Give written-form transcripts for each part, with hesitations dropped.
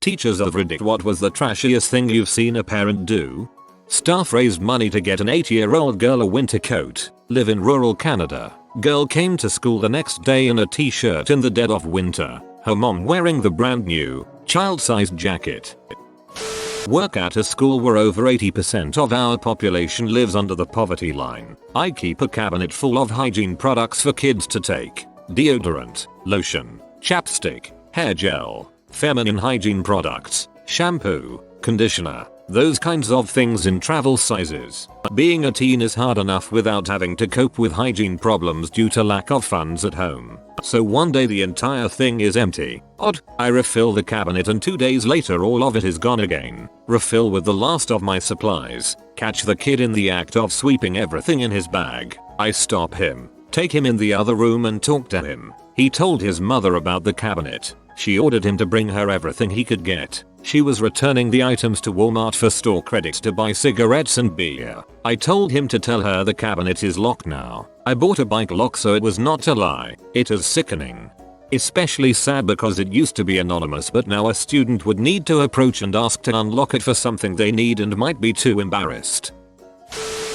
Teachers of Reddit, what was the trashiest thing you've seen a parent do? Staff raised money to get an 8-year-old girl a winter coat. Live in rural Canada. Girl came to school the next day in a t-shirt in the dead of winter. Her mom wearing the brand new, child-sized jacket. Work at a school where over 80% of our population lives under the poverty line. I keep a cabinet full of hygiene products for kids to take. Deodorant, lotion, chapstick, hair gel, feminine hygiene products, shampoo, conditioner, those kinds of things in travel sizes. Being a teen is hard enough without having to cope with hygiene problems due to lack of funds at home. So one day the entire thing is empty. Odd. I refill the cabinet and 2 days later all of it is gone again. Refill with the last of my supplies. Catch the kid in the act of sweeping everything in his bag. I stop him, take him in the other room and talk to him. He told his mother about the cabinet. She ordered him to bring her everything he could get. She was returning the items to Walmart for store credits to buy cigarettes and beer. I told him to tell her the cabinet is locked now. I bought a bike lock so it was not a lie. It is sickening. Especially sad because it used to be anonymous, but now a student would need to approach and ask to unlock it for something they need and might be too embarrassed.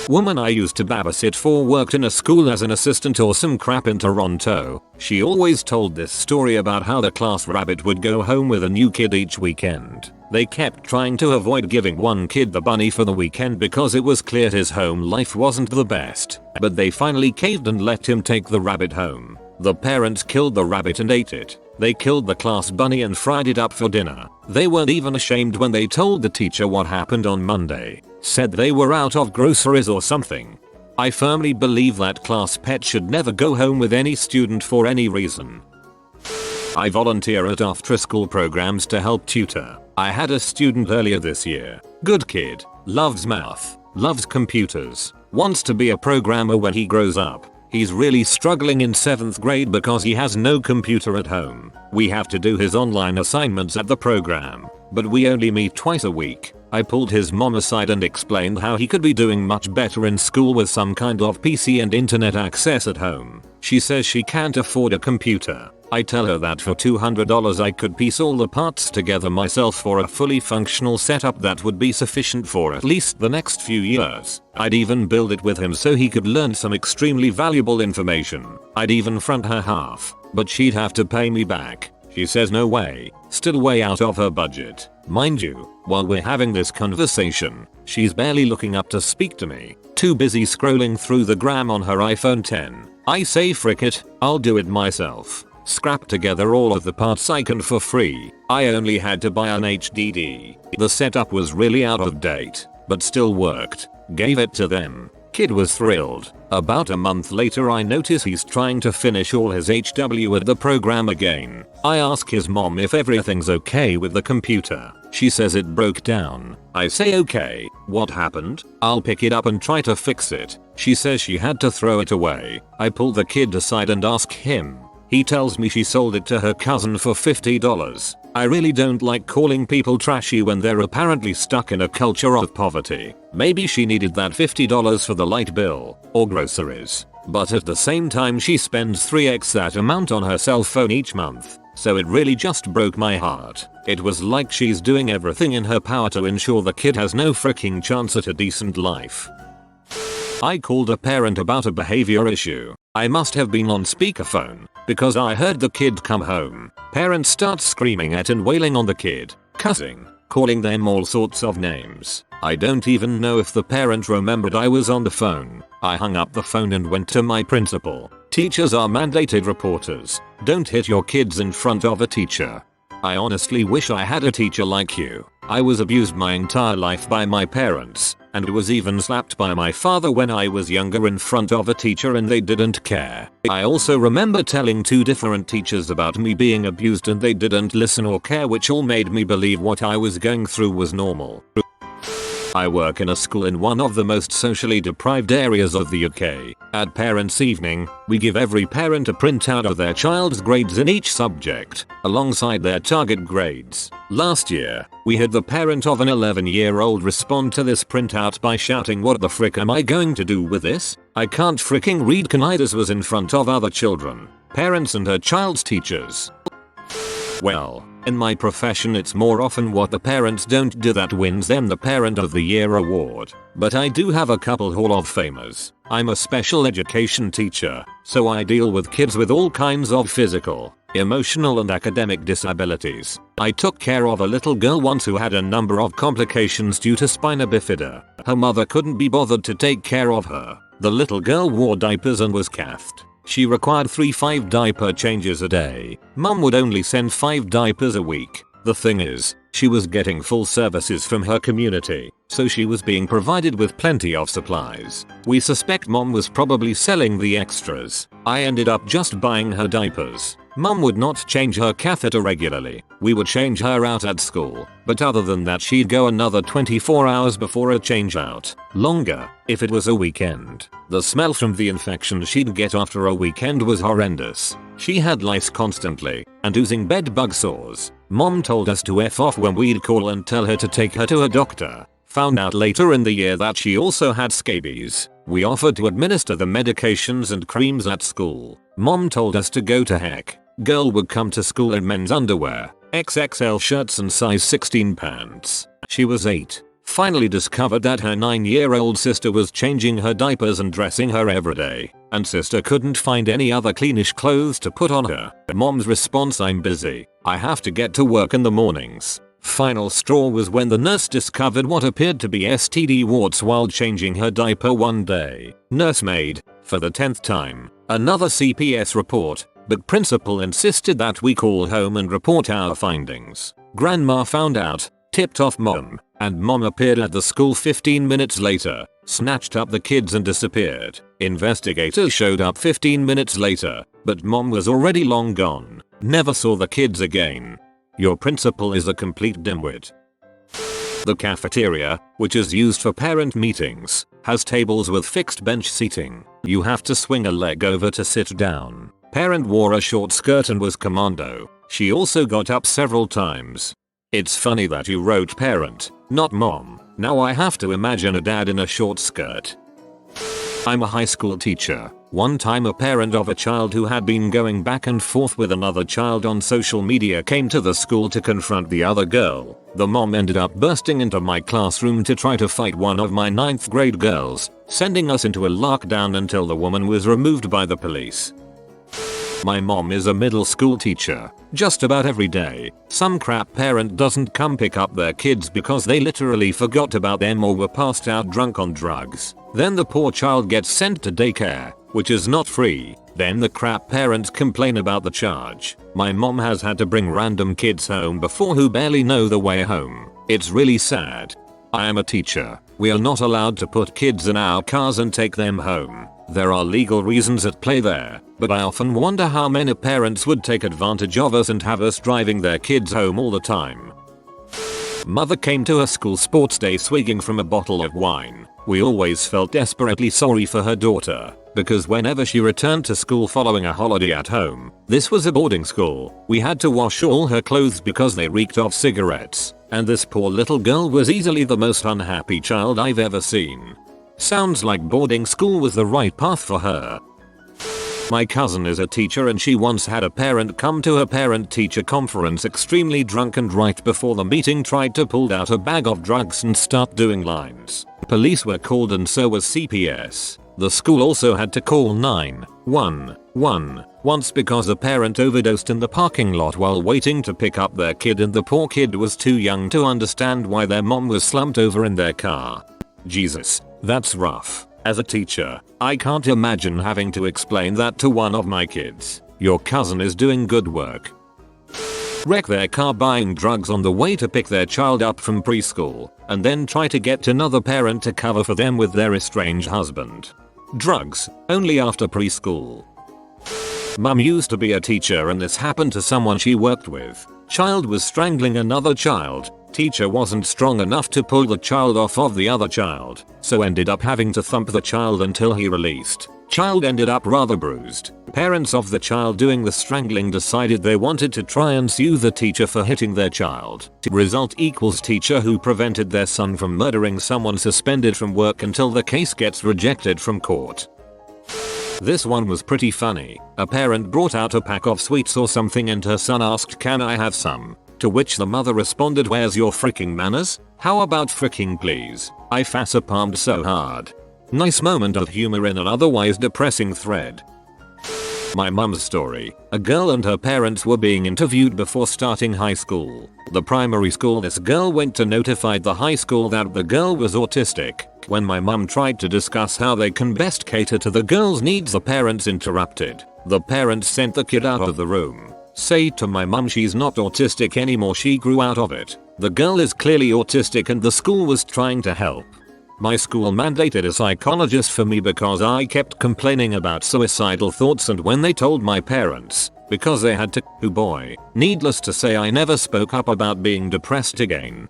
Woman I used to babysit for worked in a school as an assistant or some crap in Toronto. She always told this story about how the class rabbit would go home with a new kid each weekend. They kept trying to avoid giving one kid the bunny for the weekend because it was clear his home life wasn't the best. But they finally caved and let him take the rabbit home. The parents killed the rabbit and ate it. They killed the class bunny and fried it up for dinner. They weren't even ashamed when they told the teacher what happened on Monday. Said they were out of groceries or something. I firmly believe that class pet should never go home with any student for any reason. I volunteer at after-school programs to help tutor. I had a student earlier this year. Good kid. Loves math. Loves computers. Wants to be a programmer when he grows up. He's really struggling in 7th grade because he has no computer at home. We have to do his online assignments at the program, but we only meet twice a week. I pulled his mom aside and explained how he could be doing much better in school with some kind of PC and internet access at home. She says she can't afford a computer. I tell her that for $200 I could piece all the parts together myself for a fully functional setup that would be sufficient for at least the next few years. I'd even build it with him so he could learn some extremely valuable information. I'd even front her half, but she'd have to pay me back. She says no way, still way out of her budget. Mind you, while we're having this conversation, she's barely looking up to speak to me, too busy scrolling through the gram on her iPhone 10. I say frick it, I'll do it myself. Scrap together all of the parts I can for free. I only had to buy an HDD. The setup was really out of date, but still worked. Gave it to them. Kid was thrilled. About a month later I notice he's trying to finish all his HW at the program again. I ask his mom if everything's okay with the computer. She says it broke down. I say okay, what happened? I'll pick it up and try to fix it. She says she had to throw it away. I pull the kid aside and ask him. He tells me she sold it to her cousin for $50. I really don't like calling people trashy when they're apparently stuck in a culture of poverty. Maybe she needed that $50 for the light bill or groceries. But at the same time she spends 3x that amount on her cell phone each month. So it really just broke my heart. It was like she's doing everything in her power to ensure the kid has no freaking chance at a decent life. I called a parent about a behavior issue. I must have been on speakerphone because I heard the kid come home. Parents start screaming at and wailing on the kid, cussing, calling them all sorts of names. I don't even know if the parent remembered I was on the phone. I hung up the phone and went to my principal. Teachers are mandated reporters. Don't hit your kids in front of a teacher. I honestly wish I had a teacher like you. I was abused my entire life by my parents, and was even slapped by my father when I was younger in front of a teacher and they didn't care. I also remember telling 2 different teachers about me being abused and they didn't listen or care, which all made me believe what I was going through was normal. I work in a school in one of the most socially deprived areas of the UK. At parents' evening, we give every parent a printout of their child's grades in each subject, alongside their target grades. Last year, we had the parent of an 11-year-old respond to this printout by shouting, "What the frick am I going to do with this? I can't fricking read." This was in front of other children, parents and her child's teachers. Well, In my profession it's more often what the parents don't do that wins them the Parent of the Year award. But I do have a couple Hall of Famers. I'm a special education teacher, so I deal with kids with all kinds of physical, emotional and academic disabilities. I took care of a little girl once who had a number of complications due to spina bifida. Her mother couldn't be bothered to take care of her. The little girl wore diapers and was cathed. She required 3-5 diaper changes a day. Mum would only send 5 diapers a week. The thing is, she was getting full services from her community, so she was being provided with plenty of supplies. We suspect Mom was probably selling the extras. I ended up just buying her diapers. Mum would not change her catheter regularly. We would change her out at school, but other than that she'd go another 24 hours before a change out. Longer, if it was a weekend. The smell from the infection she'd get after a weekend was horrendous. She had lice constantly, and oozing bed bug sores. Mom told us to F off when we'd call and tell her to take her to a doctor. Found out later in the year that she also had scabies. We offered to administer the medications and creams at school. Mom told us to go to heck. Girl would come to school in men's underwear, XXL shirts and size 16 pants. She was 8. Finally discovered that her 9-year-old sister was changing her diapers and dressing her every day, and sister couldn't find any other cleanish clothes to put on her. Mom's response: I'm busy. I have to get to work in the mornings. Final straw was when the nurse discovered what appeared to be STD warts while changing her diaper one day. Nursemaid, for the 10th time. Another CPS report, but principal insisted that we call home and report our findings. Grandma found out, tipped off Mom, and Mom appeared at the school 15 minutes later, snatched up the kids and disappeared. Investigators showed up 15 minutes later, but Mom was already long gone. Never saw the kids again. Your principal is a complete dimwit. The cafeteria, which is used for parent meetings, has tables with fixed bench seating. You have to swing a leg over to sit down. Parent wore a short skirt and was commando. She also got up several times. It's funny that you wrote parent, not mom. Now I have to imagine a dad in a short skirt. I'm a high school teacher. One time a parent of a child who had been going back and forth with another child on social media came to the school to confront the other girl. The mom ended up bursting into my classroom to try to fight one of my 9th grade girls, sending us into a lockdown until the woman was removed by the police. My mom is a middle school teacher. Just about every day, some crap parent doesn't come pick up their kids because they literally forgot about them or were passed out drunk on drugs. Then the poor child gets sent to daycare, which is not free. Then the crap parents complain about the charge. My mom has had to bring random kids home before who barely know the way home. It's really sad. I am a teacher. We are not allowed to put kids in our cars and take them home. There are legal reasons at play there, but I often wonder how many parents would take advantage of us and have us driving their kids home all the time. Mother came to her school sports day swigging from a bottle of wine. We always felt desperately sorry for her daughter, because whenever she returned to school following a holiday at home, this was a boarding school, we had to wash all her clothes because they reeked of cigarettes, and this poor little girl was easily the most unhappy child I've ever seen. Sounds like boarding school was the right path for her. My cousin is a teacher and she once had a parent come to her parent-teacher conference extremely drunk and right before the meeting tried to pull out a bag of drugs and start doing lines. Police were called and so was CPS. The school also had to call 911 once because a parent overdosed in the parking lot while waiting to pick up their kid and the poor kid was too young to understand why their mom was slumped over in their car. Jesus, that's rough. As a teacher, I can't imagine having to explain that to one of my kids. Your cousin is doing good work. Wreck their car buying drugs on the way to pick their child up from preschool, and then try to get another parent to cover for them with their estranged husband. Drugs, only after preschool. Mum used to be a teacher and this happened to someone she worked with. Child was strangling another child. Teacher wasn't strong enough to pull the child off of the other child, so ended up having to thump the child until he released. Child ended up rather bruised. Parents of the child doing the strangling decided they wanted to try and sue the teacher for hitting their child. Result equals teacher who prevented their son from murdering someone suspended from work until the case gets rejected from court. This one was pretty funny. A parent brought out a pack of sweets or something and her son asked, "Can I have some?" To which the mother responded, "Where's your freaking manners? How about freaking please?" I facepalmed so hard. Nice moment of humor in an otherwise depressing thread. My mum's story. A girl and her parents were being interviewed before starting high school. The primary school this girl went to notified the high school that the girl was autistic. When my mum tried to discuss how they can best cater to the girl's needs, the parents interrupted. The parents sent the kid out of the room. Say to my mum, "She's not autistic anymore, she grew out of it. The girl is clearly autistic and the school was trying to help." My school mandated a psychologist for me because I kept complaining about suicidal thoughts, and when they told my parents, because they had to, oh boy, needless to say I never spoke up about being depressed again.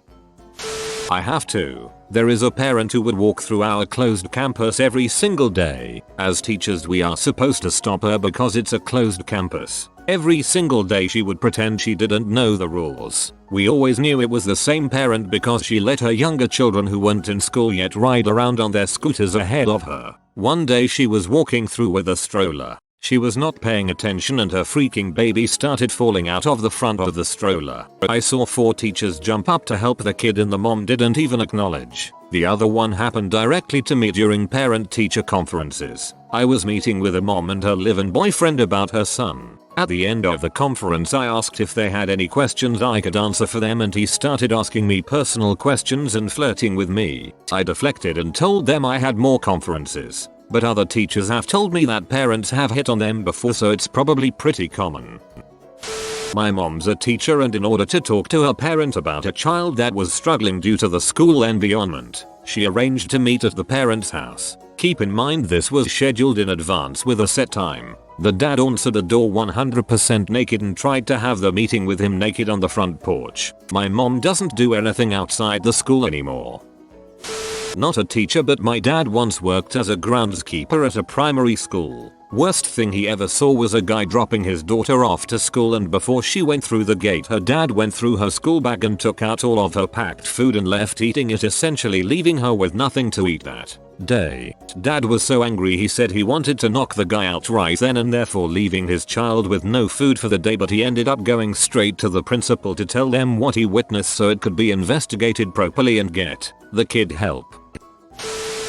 I have to. There is a parent who would walk through our closed campus every single day. As teachers we are supposed to stop her because it's a closed campus. Every single day she would pretend she didn't know the rules. We always knew it was the same parent because she let her younger children who weren't in school yet ride around on their scooters ahead of her. One day she was walking through with a stroller. She was not paying attention and her freaking baby started falling out of the front of the stroller. I saw 4 teachers jump up to help the kid and the mom didn't even acknowledge. The other one happened directly to me during parent-teacher conferences. I was meeting with a mom and her live-in boyfriend about her son. At the end of the conference I asked if they had any questions I could answer for them and he started asking me personal questions and flirting with me. I deflected and told them I had more conferences. But other teachers have told me that parents have hit on them before, so it's probably pretty common. My mom's a teacher and in order to talk to her parent about a child that was struggling due to the school environment, she arranged to meet at the parent's house. Keep in mind this was scheduled in advance with a set time. The dad answered the door 100% naked and tried to have the meeting with him naked on the front porch. My mom doesn't do anything outside the school anymore. Not a teacher, but my dad once worked as a groundskeeper at a primary school. Worst thing he ever saw was a guy dropping his daughter off to school, and before she went through the gate her dad went through her school bag and took out all of her packed food and left eating it, essentially leaving her with nothing to eat that day. Dad was so angry he said he wanted to knock the guy out right then and therefore leaving his child with no food for the day, but he ended up going straight to the principal to tell them what he witnessed so it could be investigated properly and get the kid help.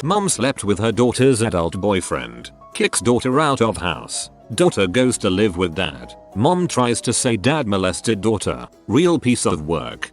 Mom slept with her daughter's adult boyfriend. Kicks daughter out of house. Daughter goes to live with dad. Mom tries to say dad molested daughter. Real piece of work.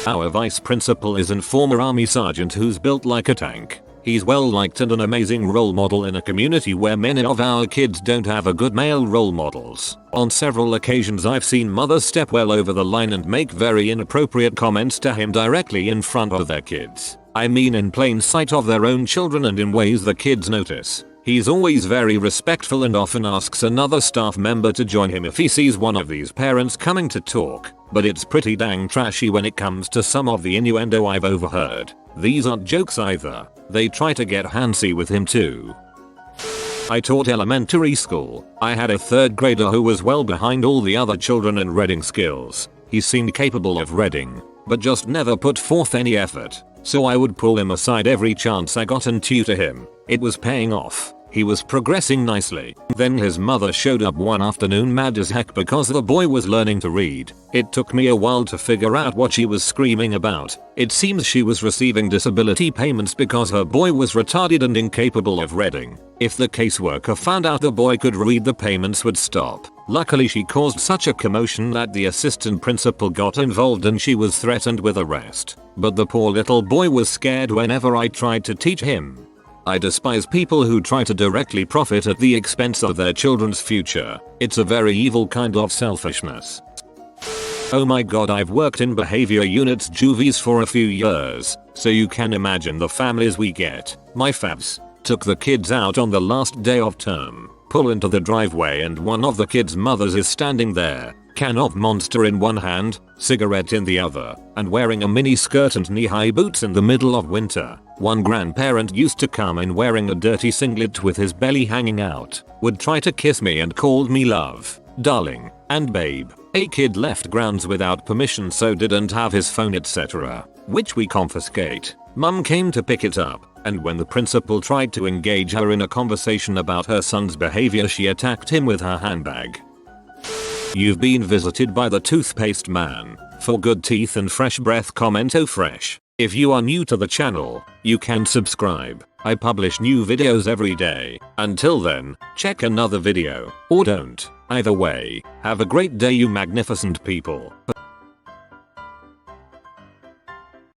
Our vice principal is a former army sergeant who's built like a tank. He's well liked and an amazing role model in a community where many of our kids don't have a good male role models. On several occasions I've seen mothers step well over the line and make very inappropriate comments to him directly in front of their kids. I mean in plain sight of their own children and in ways the kids notice. He's always very respectful and often asks another staff member to join him if he sees one of these parents coming to talk, but it's pretty dang trashy when it comes to some of the innuendo I've overheard. These aren't jokes either. They try to get handsy with him too. I taught elementary school. I had a 3rd grader who was well behind all the other children in reading skills. He seemed capable of reading, but just never put forth any effort. So I would pull him aside every chance I got and tutor him. It was paying off. He was progressing nicely. Then his mother showed up one afternoon mad as heck because the boy was learning to read. It took me a while to figure out what she was screaming about. It seems she was receiving disability payments because her boy was retarded and incapable of reading. If the caseworker found out the boy could read, the payments would stop. Luckily she caused such a commotion that the assistant principal got involved and she was threatened with arrest. But the poor little boy was scared whenever I tried to teach him. I despise people who try to directly profit at the expense of their children's future. It's a very evil kind of selfishness. Oh my god, I've worked in behavior units juvies for a few years, so you can imagine the families we get. My favs took the kids out on the last day of term, pull into the driveway and one of the kids' mothers is standing there, can of Monster in one hand, cigarette in the other, and wearing a mini skirt and knee-high boots in the middle of winter. One grandparent used to come in wearing a dirty singlet with his belly hanging out, would try to kiss me and called me love, darling, and babe. A kid left grounds without permission so didn't have his phone etc., which we confiscate. Mum came to pick it up, and when the principal tried to engage her in a conversation about her son's behavior she attacked him with her handbag. You've been visited by the toothpaste man. For good teeth and fresh breath, comment "Oh fresh." If you are new to the channel, you can subscribe. I publish new videos every day. Until then, check another video, or don't. Either way, have a great day you magnificent people.